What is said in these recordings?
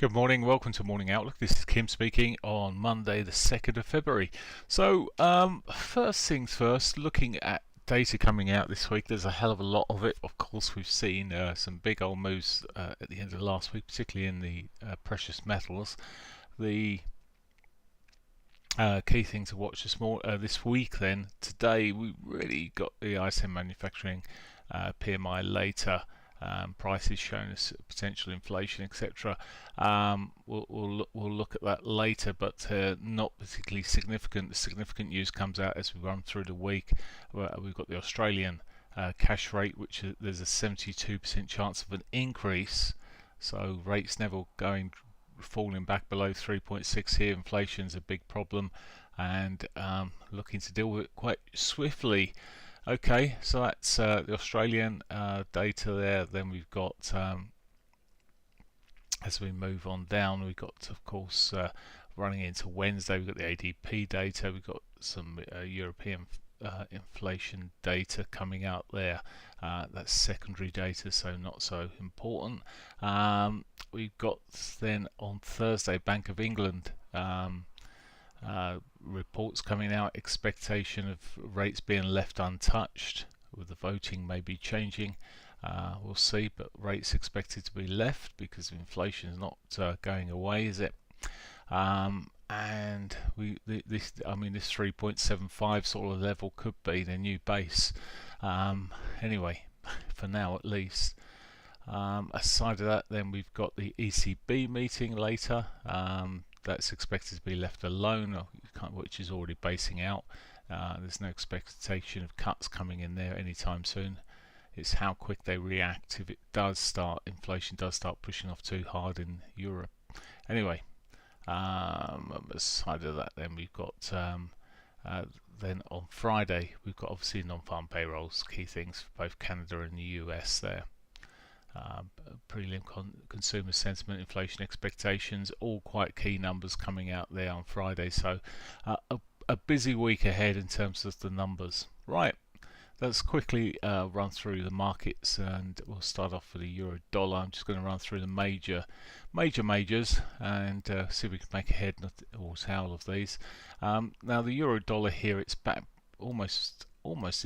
Good morning, welcome to Morning Outlook. This is Kim speaking on Monday, the 2nd of February. First things first, looking at data coming out this week, there's a hell of a lot of it. Of course, we've seen some big old moves at the end of last week, particularly in the precious metals. The key thing to watch this week then, today we really got the ISM manufacturing PMI later. Prices showing us potential inflation, etc. We'll look at that later, but not particularly significant. The significant news comes out as we run through the week. We've got the Australian cash rate, which there's a 72% chance of an increase. So rates never falling back below 3.6 here. Inflation's a big problem, and looking to deal with it quite swiftly. Okay, so that's the Australian data there. Then we've got, as we move on down, we've got, of course, running into Wednesday, we've got the ADP data, we've got some European inflation data coming out there. That's secondary data, so not so important. We've got then on Thursday, Bank of England reports coming out, expectation of rates being left untouched, with the voting maybe changing. We'll see, but rates expected to be left because inflation is not going away, is it? And this 3.75 sort of level could be the new base. Anyway, for now at least. Aside of that, then we've got the ECB meeting later. That's expected to be left alone, which is already basing out. There's no expectation of cuts coming in there anytime soon. It's how quick they react if inflation does start pushing off too hard in Europe. Anyway, aside of that, then we've got then on Friday we've got obviously non-farm payrolls, key things for both Canada and the US there. Prelim consumer sentiment, inflation expectations, all quite key numbers coming out there on Friday. So a busy week ahead in terms of the numbers. Right, let's quickly run through the markets, and we'll start off with the euro dollar. I'm just going to run through the majors and see if we can make a head or tail of these. Now the euro dollar here, it's back almost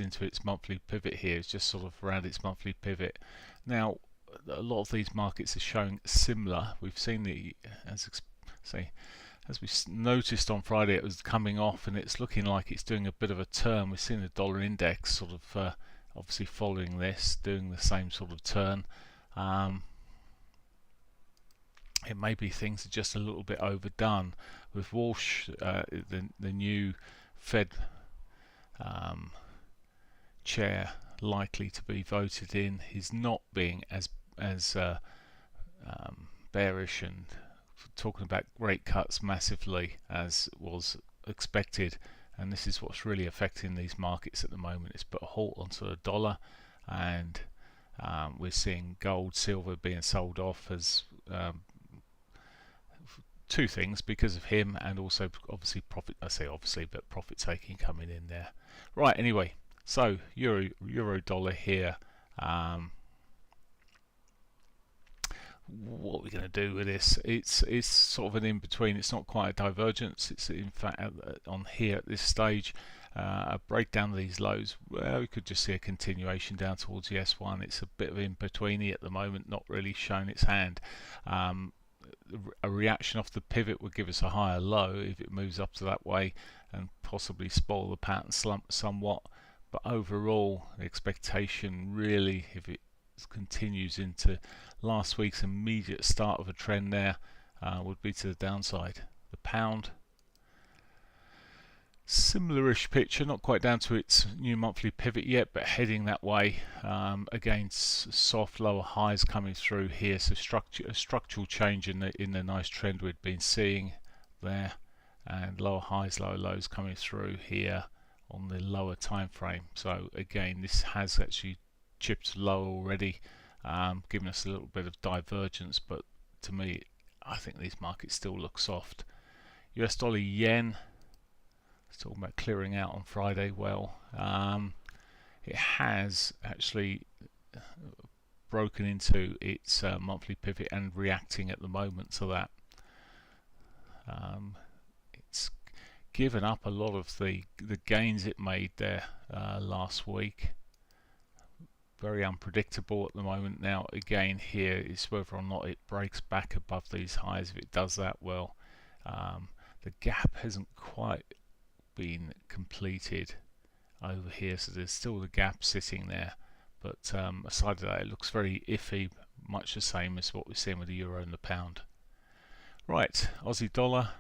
into its monthly pivot here. It's just sort of around its monthly pivot. Now a lot of these markets are showing similar. We've seen as we noticed on Friday, it was coming off, and it's looking like it's doing a bit of a turn. We've seen the dollar index sort of obviously following this, doing the same sort of turn. It may be things are just a little bit overdone with Walsh, the new Fed chair, likely to be voted in. He's not being as bearish and talking about rate cuts massively as was expected, and this is what's really affecting these markets at the moment. It's put a halt onto the dollar, and we're seeing gold, silver being sold off as two things, because of him, and also obviously profit. I say obviously, but profit taking coming in there. Right, anyway, so euro dollar here. What we're going to do with this, it's sort of an in-between. It's not quite a divergence. It's in fact on here at this stage a breakdown of these lows. Well, we could just see a continuation down towards the S1. It's a bit of in-betweeny at the moment, not really showing its hand. A reaction off the pivot would give us a higher low if it moves up to that way and possibly spoil the pattern slump somewhat. But overall, the expectation really, if it continues into last week's immediate start of a trend there, would be to the downside. The pound, similar-ish picture, not quite down to its new monthly pivot yet, but heading that way. Again, soft lower highs coming through here, so a structural change in the nice trend we'd been seeing there, and lower highs, lower lows coming through here on the lower time frame. So again, this has actually chipped low already, giving us a little bit of divergence, but to me, I think these markets still look soft. US dollar yen, talking about clearing out on Friday. Well, it has actually broken into its monthly pivot and reacting at the moment to that. It's given up a lot of the gains it made there last week. Very unpredictable at the moment. Now again, here is whether or not it breaks back above these highs. If it does that, well, the gap hasn't quite been completed over here, so there's still the gap sitting there, but aside of that, it looks very iffy, much the same as what we're seeing with the euro and the pound. Right, Aussie dollar,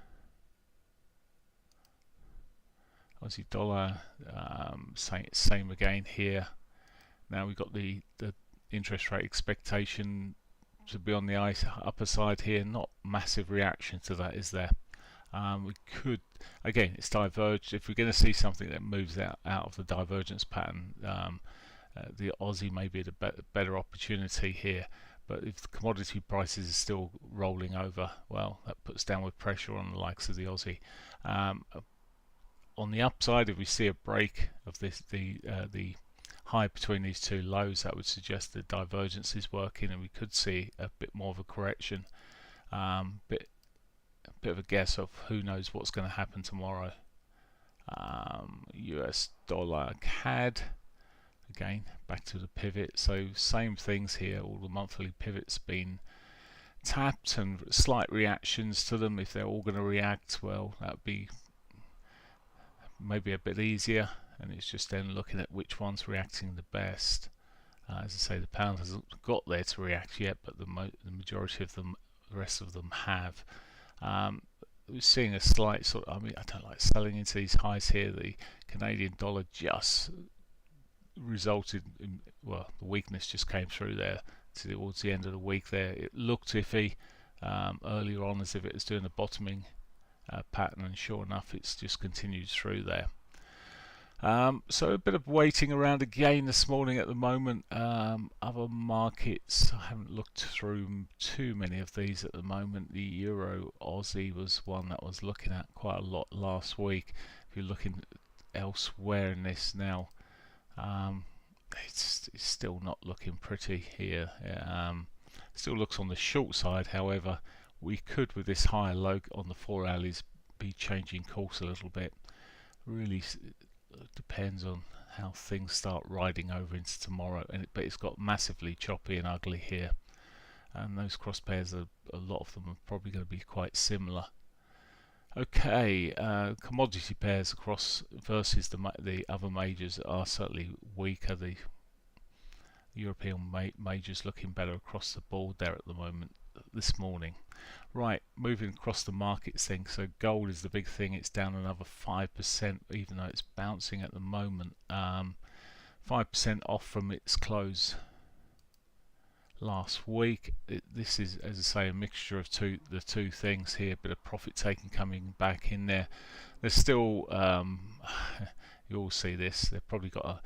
same again here. Now we've got the interest rate expectation to be on the upper side here. Not massive reaction to that, is there? We could, again, it's diverged. If we're going to see something that moves out of the divergence pattern, the Aussie may be a better opportunity here. But if the commodity prices are still rolling over, well, that puts downward pressure on the likes of the Aussie. On the upside, if we see a break of the high between these two lows, that would suggest the divergence is working, and we could see a bit more of a correction. Bit of a guess of who knows what's going to happen tomorrow. US dollar CAD, again back to the pivot, so same things here. All the monthly pivots been tapped and slight reactions to them. If they're all going to react, well, that would be maybe a bit easier, and it's just then looking at which one's reacting the best. As I say, the pound hasn't got there to react yet, but the majority of them, the rest of them have. We're seeing a slight sort of, I don't like selling into these highs here. The Canadian dollar just resulted in, well, the weakness just came through there towards the end of the week there. It looked iffy earlier on, as if it was doing a bottoming pattern, and sure enough, it's just continued through there. So a bit of waiting around again this morning at the moment. Other markets, I haven't looked through too many of these at the moment. The Euro Aussie was one that I was looking at quite a lot last week. If you're looking elsewhere in this now, it's still not looking pretty here. Still looks on the short side. However, we could, with this higher low on the 4 hourlies, be changing course a little bit. Really depends on how things start riding over into tomorrow, but it's got massively choppy and ugly here, and those cross pairs are, a lot of them are probably going to be quite similar. Okay, commodity pairs across versus the other majors are certainly weaker. The European majors looking better across the board there at the moment this morning. Right, moving across the markets then. So gold is the big thing. It's down another 5%, even though it's bouncing at the moment. 5% off from its close last week. This is, as I say, a mixture of the two things here. Bit of profit taking coming back in there. There's still you all see this. They've probably got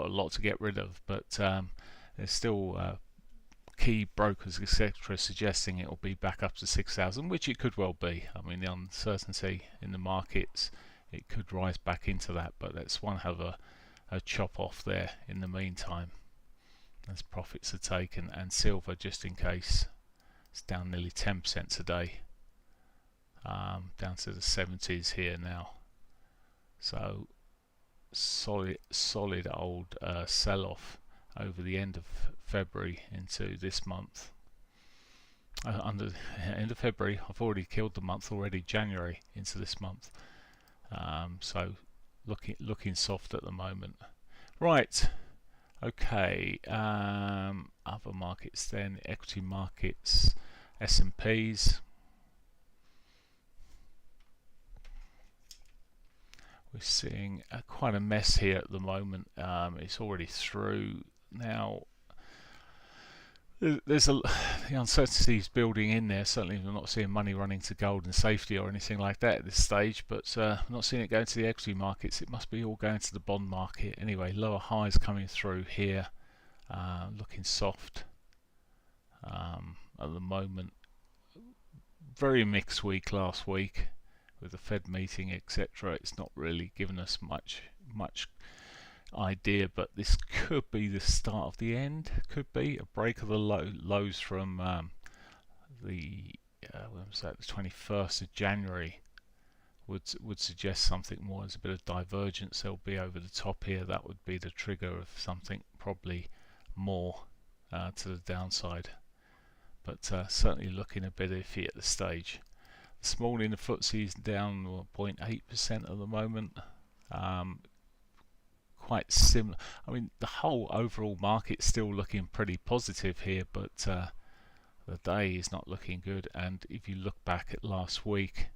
a lot to get rid of, but there's still key brokers, etc., suggesting it will be back up to 6,000, which it could well be. I mean, the uncertainty in the markets, it could rise back into that, but let's one have a chop off there in the meantime as profits are taken. And silver, just in case, it's down nearly 10% today, down to the 70s here now. So solid old sell-off over the end of February into this month. Under end of February, I've already killed the month already, January into this month. So looking soft at the moment. Right, okay. Other markets then, equity markets, S&Ps. We're seeing quite a mess here at the moment. It's already through now. The uncertainty is building in there. Certainly, we're not seeing money running to gold and safety or anything like that at this stage. But I'm not seeing it going to the equity markets. It must be all going to the bond market anyway. Lower highs coming through here, looking soft at the moment. Very mixed week last week with the Fed meeting, etc. It's not really given us much idea, but this could be the start of the end. Could be a break of the lows from the when was that, the 21st of January. Would suggest something more. There's a bit of divergence. There'll be over the top here. That would be the trigger of something probably more to the downside. But certainly looking a bit iffy at the stage. This morning the FTSE is down 0.8% at the moment. Quite similar. I mean, the whole overall market's still looking pretty positive here, but the day is not looking good. And if you look back at last week,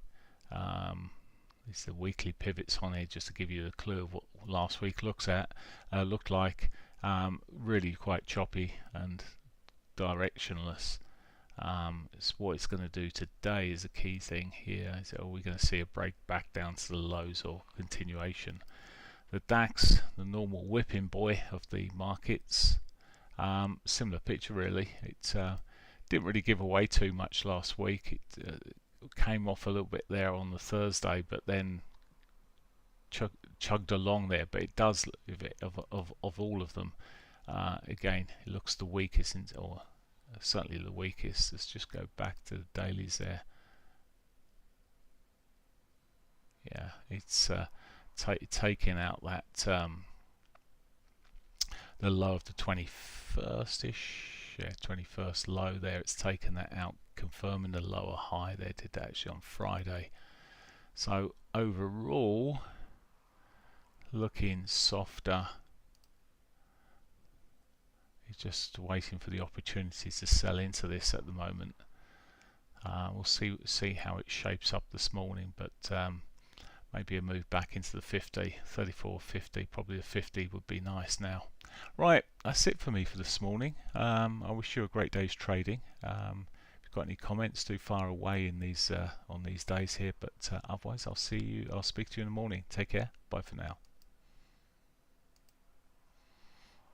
these are the weekly pivots on here just to give you a clue of what last week looked like. Really quite choppy and directionless. It's what it's going to do today is a key thing here. Are we going to see a break back down to the lows or continuation? The DAX, the normal whipping boy of the markets, similar picture really. It didn't really give away too much last week. It came off a little bit there on the Thursday, but then chugged along there. But it does, of all of them, again, it looks the weakest, or certainly the weakest. Let's just go back to the dailies there. Yeah, it's taking out that the low of the 21st-ish, 21st low there. It's taken that out, confirming the lower high there. Did that actually on Friday. So overall, looking softer. He's just waiting for the opportunities to sell into this at the moment. We'll see how it shapes up this morning, but maybe a move back into the 50, 34.50, probably the 50 would be nice now. Right, that's it for me for this morning. I wish you a great day's trading. If you've got any comments, do fire away in these on these days here. But otherwise, I'll speak to you in the morning. Take care. Bye for now.